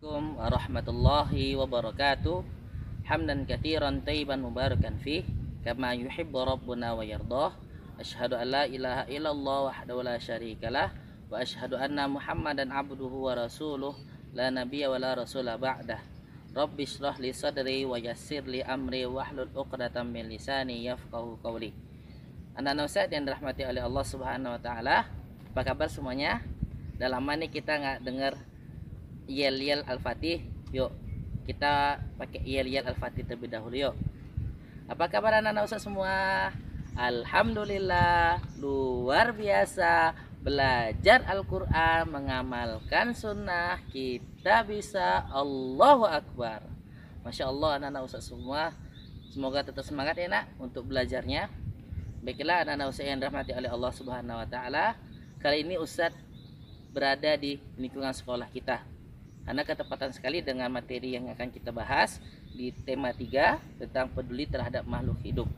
Assalamualaikum warahmatullahi wabarakatuh. Hamdan katsiran tayyiban mubarakan fih kama yuhibbu rabbuna wa yardah. Asyhadu an la ilaha illallah wahdahu la syarikalah wa asyhadu anna Muhammadan abduhu wa rasuluh la nabiyya wa la rasula ba'dah. Rabbi shrah li sadri wa yassir li amri wahlul 'uqdatam min lisani yafqahu qawli. Anak-anak Ustaz yang dirahmati oleh Allah Subhanahu wa taala, apa kabar semuanya? Udah lama nih kita nggak dengar yel-yel Al-Fatih. Yuk kita pakai yel-yel Al-Fatih terlebih dahulu yuk. Apa kabar anak-anak Ustaz semua? Alhamdulillah, luar biasa. Belajar Al-Quran, mengamalkan sunnah, kita bisa. Allahu Akbar. Masya Allah anak-anak Ustaz semua. Semoga tetap semangat ya nak untuk belajarnya. Baiklah anak-anak Ustaz yang dirahmati oleh Allah Subhanahu wa taala. Kali ini Ustaz berada di lingkungan sekolah kita, karena ketepatan sekali dengan materi yang akan kita bahas di tema 3 tentang peduli terhadap makhluk hidup.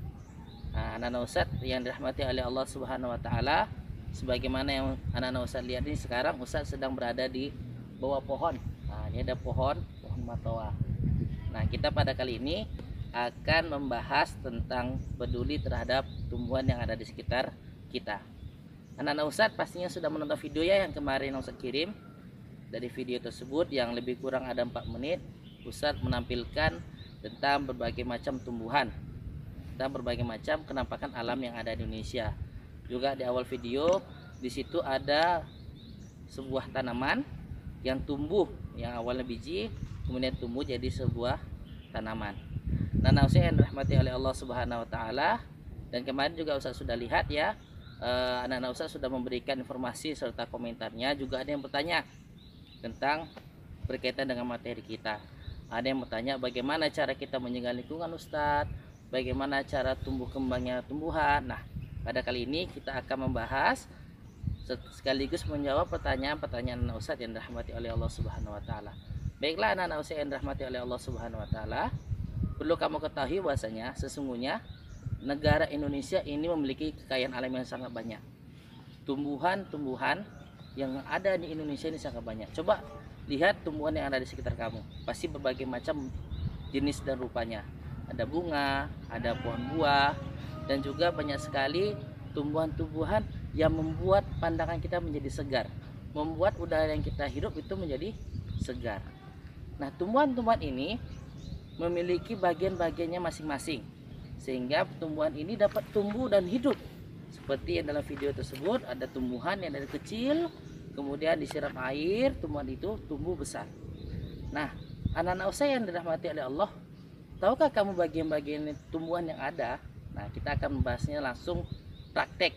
Anak-anak Ustaz yang dirahmati oleh Allah Subhanahu wa taala, sebagaimana yang anak-anak Ustaz lihat ini, sekarang Ustaz sedang berada di bawah pohon. Ini ada pohon matoa. Nah, kita pada kali ini akan membahas tentang peduli terhadap tumbuhan yang ada di sekitar kita. Anak-anak Ustaz pastinya sudah menonton video ya yang kemarin Ustaz kirim. Dari video tersebut yang lebih kurang ada 4 menit, Ustaz menampilkan tentang berbagai macam tumbuhan dan berbagai macam kenampakan alam yang ada di Indonesia. Juga di awal video di situ ada sebuah tanaman yang tumbuh, yang awalnya biji kemudian tumbuh jadi sebuah tanaman. Nah, Ustaz yang dirahmati oleh Allah Subhanahu wa taala, dan kemarin juga Ustaz sudah lihat ya, anak-anak Ustaz sudah memberikan informasi serta komentarnya. Juga ada yang bertanya tentang berkaitan dengan materi kita. Ada yang bertanya bagaimana cara kita menjaga lingkungan Ustadz, bagaimana cara tumbuh kembangnya tumbuhan. Nah, pada kali ini kita akan membahas sekaligus menjawab pertanyaan-pertanyaan anak Ustadz yang dirahmati oleh Allah Subhanahu wa taala. Baiklah anak-anak Ustadz yang dirahmati oleh Allah Subhanahu wa taala, perlu kamu ketahui bahwasanya sesungguhnya negara Indonesia ini memiliki kekayaan alam yang sangat banyak. Tumbuhan-tumbuhan yang ada di Indonesia ini sangat banyak. Coba lihat tumbuhan yang ada di sekitar kamu, pasti berbagai macam jenis dan rupanya. Ada bunga, ada pohon buah, dan juga banyak sekali tumbuhan-tumbuhan yang membuat pandangan kita menjadi segar, membuat udara yang kita hirup itu menjadi segar. Nah, tumbuhan-tumbuhan ini memiliki bagian-bagiannya masing-masing, sehingga tumbuhan ini dapat tumbuh dan hidup. Seperti yang dalam video tersebut, ada tumbuhan yang dari kecil kemudian disiram air, tumbuhan itu tumbuh besar. Nah, anak-anak Ustaz yang dirahmati oleh Allah, tahukah kamu bagian-bagian tumbuhan yang ada? Nah, kita akan membahasnya langsung praktek.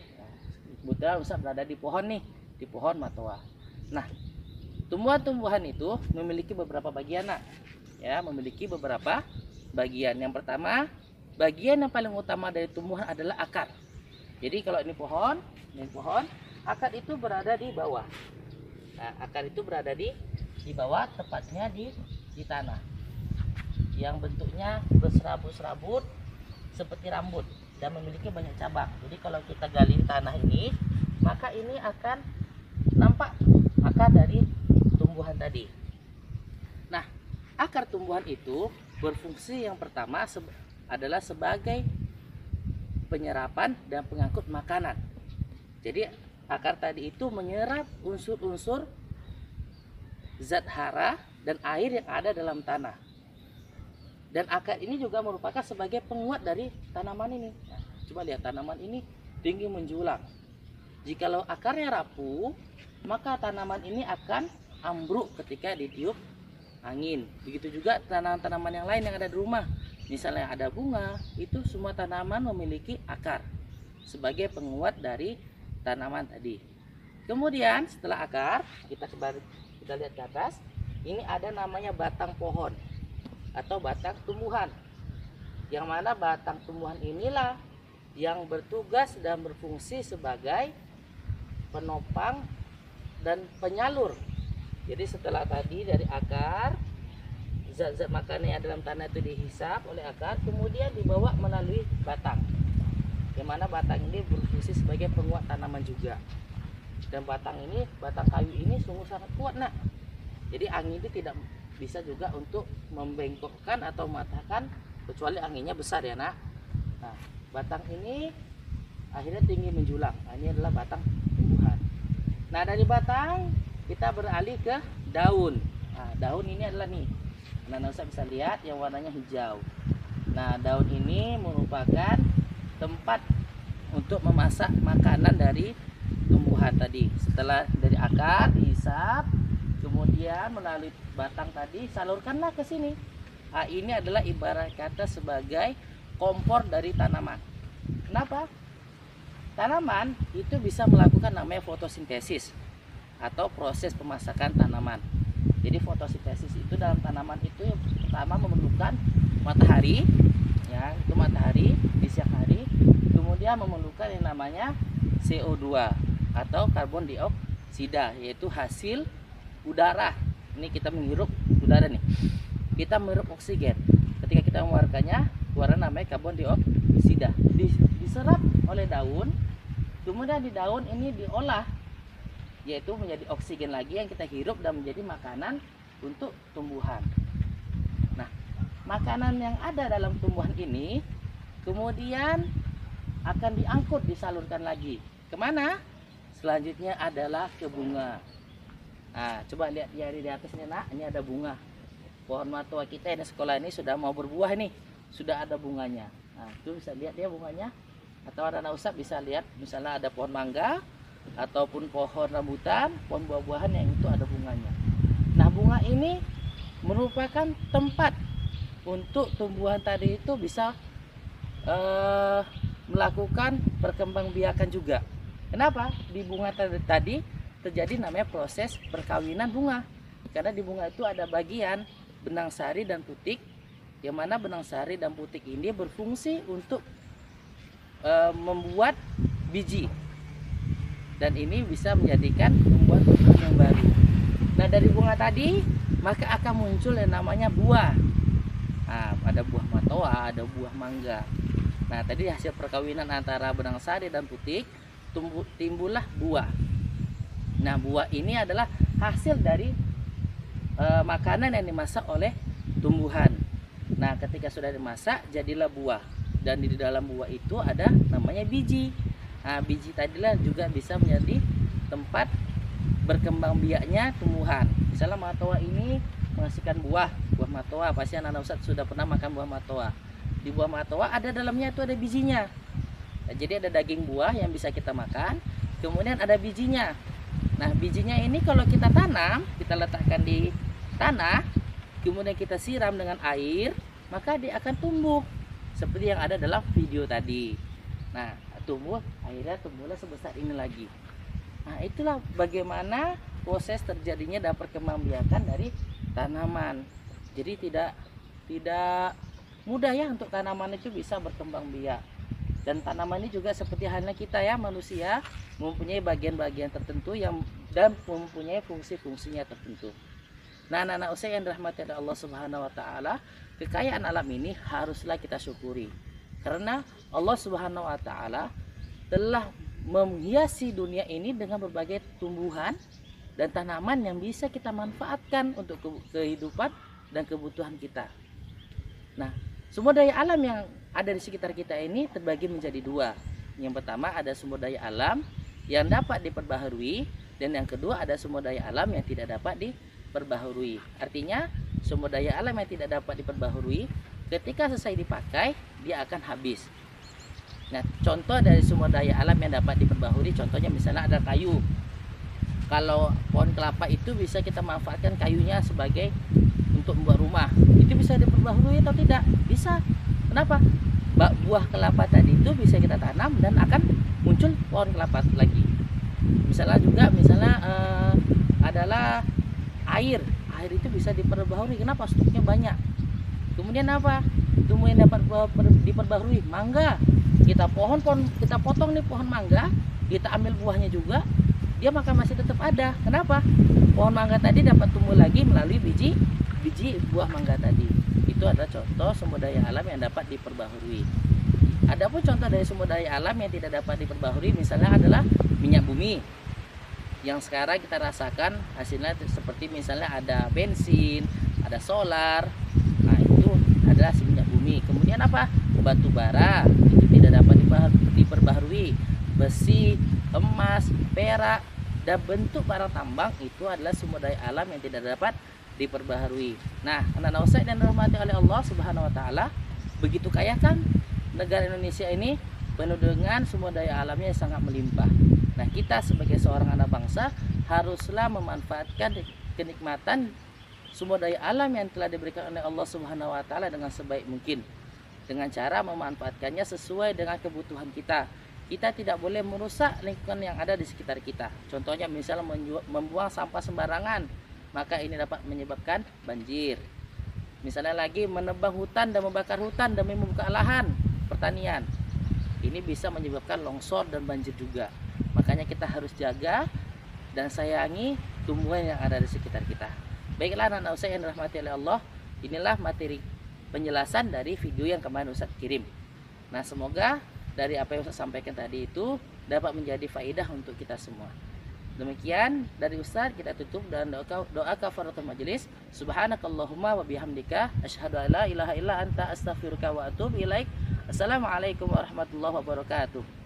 Kebetulan Ustaz berada di pohon nih, di pohon matoa. Nah, tumbuhan-tumbuhan itu memiliki beberapa bagian nak. Ya, memiliki beberapa bagian. Yang pertama, bagian yang paling utama dari tumbuhan adalah akar. Jadi kalau ini pohon, akar itu berada di bawah. Nah, akar itu berada di bawah, tepatnya di tanah, yang bentuknya berserabut-serabut seperti rambut dan memiliki banyak cabang. Jadi kalau kita gali tanah ini, maka ini akan nampak akar dari tumbuhan tadi. Nah, akar tumbuhan itu berfungsi yang pertama adalah sebagai penyerapan dan pengangkut makanan. Jadi akar tadi itu menyerap unsur-unsur zat hara dan air yang ada dalam tanah. Dan akar ini juga merupakan sebagai penguat dari tanaman ini. Nah, coba lihat tanaman ini tinggi menjulang. Jikalau akarnya rapuh, maka tanaman ini akan ambruk ketika ditiup angin. Begitu juga tanaman-tanaman yang lain yang ada di rumah. Misalnya ada bunga, itu semua tanaman memiliki akar sebagai penguat dari tanaman tadi. Kemudian setelah akar, kita lihat ke atas, ini ada namanya batang pohon atau batang tumbuhan. Yang mana batang tumbuhan inilah yang bertugas dan berfungsi sebagai penopang dan penyalur. Jadi setelah tadi dari akar, zat-zat makanan yang dalam tanah itu dihisap oleh akar, kemudian dibawa melalui batang, yang mana batang ini berfungsi sebagai penguat tanaman juga. Dan batang kayu ini sungguh sangat kuat nak. Jadi angin itu tidak bisa juga untuk membengkokkan atau mematahkan, kecuali anginnya besar ya nak. Nah, batang ini akhirnya tinggi menjulang. Nah, ini adalah batang tumbuhan. Nah, dari batang kita beralih ke daun. Nah, daun ini adalah nih, anak-anak Ustaz bisa lihat yang warnanya hijau. Nah, daun ini merupakan tempat untuk memasak makanan dari tumbuhan tadi. Setelah dari akar dihisap, kemudian melalui batang tadi salurkanlah ke sini. Nah, ini adalah ibarat kata sebagai kompor dari tanaman. Kenapa? Tanaman itu bisa melakukan namanya fotosintesis atau proses pemasakan tanaman. Jadi fotosintesis itu dalam tanaman itu yang pertama memerlukan matahari, ya, itu matahari di siang hari. Kemudian memerlukan yang namanya CO2 atau karbon dioksida, yaitu hasil udara. Ini kita menghirup udara nih. Kita menghirup oksigen. Ketika kita mengeluarkannya, keluar namanya karbon dioksida. Diserap oleh daun. Kemudian di daun ini diolah, yaitu menjadi oksigen lagi yang kita hirup dan menjadi makanan untuk tumbuhan. Nah, makanan yang ada dalam tumbuhan ini kemudian akan diangkut, disalurkan lagi kemana? Selanjutnya adalah ke bunga. Nah, coba lihat di atas ini nak, ini ada bunga. Pohon matoa kita di sekolah ini sudah mau berbuah nih, sudah ada bunganya. Nah, itu bisa lihat ya bunganya. Atau anak-anak Ustaz bisa lihat, misalnya ada pohon mangga ataupun pohon rambutan, pohon buah-buahan yang itu ada bunganya. Nah, bunga ini merupakan tempat untuk tumbuhan tadi itu bisa melakukan perkembangbiakan juga. Kenapa? Di bunga tadi terjadi namanya proses perkawinan bunga. Karena di bunga itu ada bagian benang sari dan putik, yang mana benang sari dan putik ini berfungsi untuk membuat biji. Dan ini bisa menjadikan membuat tumbuhan yang baru. Nah, dari bunga tadi maka akan muncul yang namanya buah. Nah, ada buah matoa, ada buah mangga. Nah, tadi hasil perkawinan antara benang sari dan putik, timbullah buah. Nah, buah ini adalah hasil dari makanan yang dimasak oleh tumbuhan. Nah, ketika sudah dimasak, jadilah buah. Dan di dalam buah itu ada namanya biji. Nah, biji tadilah juga bisa menjadi tempat berkembang biaknya tumbuhan. Misalnya matoa ini menghasilkan buah matoa. Pasti anak-anak Ustaz sudah pernah makan buah matoa. Di buah matoa ada dalamnya itu ada bijinya. Nah, jadi ada daging buah yang bisa kita makan, kemudian ada bijinya. Nah, bijinya ini kalau kita tanam, kita letakkan di tanah, kemudian kita siram dengan air, maka dia akan tumbuh seperti yang ada dalam video tadi. Nah, akhirnya tumbuhlah sebesar ini lagi. Nah, itulah bagaimana proses terjadinya dan perkembangbiakan dari tanaman. Jadi tidak mudah ya untuk tanaman itu bisa berkembang biak. Dan tanaman ini juga seperti halnya kita ya, manusia mempunyai bagian-bagian tertentu dan mempunyai fungsi-fungsinya tertentu. Nah, anak-anak usia yang dirahmati oleh Allah Subhanahu wa taala, kekayaan alam ini haruslah kita syukuri. Karena Allah Subhanahu wa taala telah menghiasi dunia ini dengan berbagai tumbuhan dan tanaman yang bisa kita manfaatkan untuk kehidupan dan kebutuhan kita. Nah, sumber daya alam yang ada di sekitar kita ini terbagi menjadi dua. Yang pertama ada sumber daya alam yang dapat diperbaharui, dan yang kedua ada sumber daya alam yang tidak dapat diperbaharui. Artinya sumber daya alam yang tidak dapat diperbaharui ketika selesai dipakai dia akan habis. Nah, contoh dari sumber daya alam yang dapat diperbaharui, contohnya misalnya ada kayu. Kalau pohon kelapa itu bisa kita manfaatkan kayunya sebagai untuk membuat rumah. Itu bisa diperbaharui atau tidak? Bisa. Kenapa? Buah kelapa tadi itu bisa kita tanam dan akan muncul pohon kelapa lagi. Misalnya adalah air. Air itu bisa diperbaharui. Kenapa? Stoknya banyak. Kemudian apa? Tumbuh yang dapat diperbaharui, mangga. Kita potong nih pohon mangga, kita ambil buahnya juga, dia maka masih tetap ada. Kenapa? Pohon mangga tadi dapat tumbuh lagi melalui biji buah mangga tadi. Itu adalah contoh sumber daya alam yang dapat diperbaharui. Adapun contoh dari sumber daya alam yang tidak dapat diperbaharui misalnya adalah minyak bumi. Yang sekarang kita rasakan hasilnya seperti misalnya ada bensin, ada solar. Nah, itu adalah si minyak bumi. Kemudian apa? Batu bara, itu tidak dapat diperbaharui. Besi, emas, perak, dan bentuk barang tambang itu adalah sumber daya alam yang tidak dapat diperbaharui. Nah, anak-anak Ustaz yang dirahmati oleh Allah Subhanahu wa taala, begitu kaya kan negara Indonesia ini penuh dengan sumber daya alamnya yang sangat melimpah. Nah, kita sebagai seorang anak bangsa haruslah memanfaatkan kenikmatan sumber daya alam yang telah diberikan oleh Allah Subhanahu wa taala dengan sebaik mungkin, dengan cara memanfaatkannya sesuai dengan kebutuhan kita. Kita tidak boleh merusak lingkungan yang ada di sekitar kita. Contohnya misalnya membuang sampah sembarangan, maka ini dapat menyebabkan banjir. Misalnya lagi menebang hutan dan membakar hutan demi membuka lahan pertanian, ini bisa menyebabkan longsor dan banjir juga. Makanya kita harus jaga dan sayangi tumbuhan yang ada di sekitar kita. Baiklah anak-anak Ustaz yang dirahmati oleh Allah, inilah materi penjelasan dari video yang kemarin Ustaz kirim. Nah, semoga dari apa yang Ustaz sampaikan tadi itu dapat menjadi faedah untuk kita semua. Demikian dari Ustaz, kita tutup dengan doa kafaratul majelis. Subhanakallahumma wa bihamdika asyhadu an la ilaha illa anta astaghfiruka wa atubu ilaik. Assalamualaikum warahmatullahi wabarakatuh.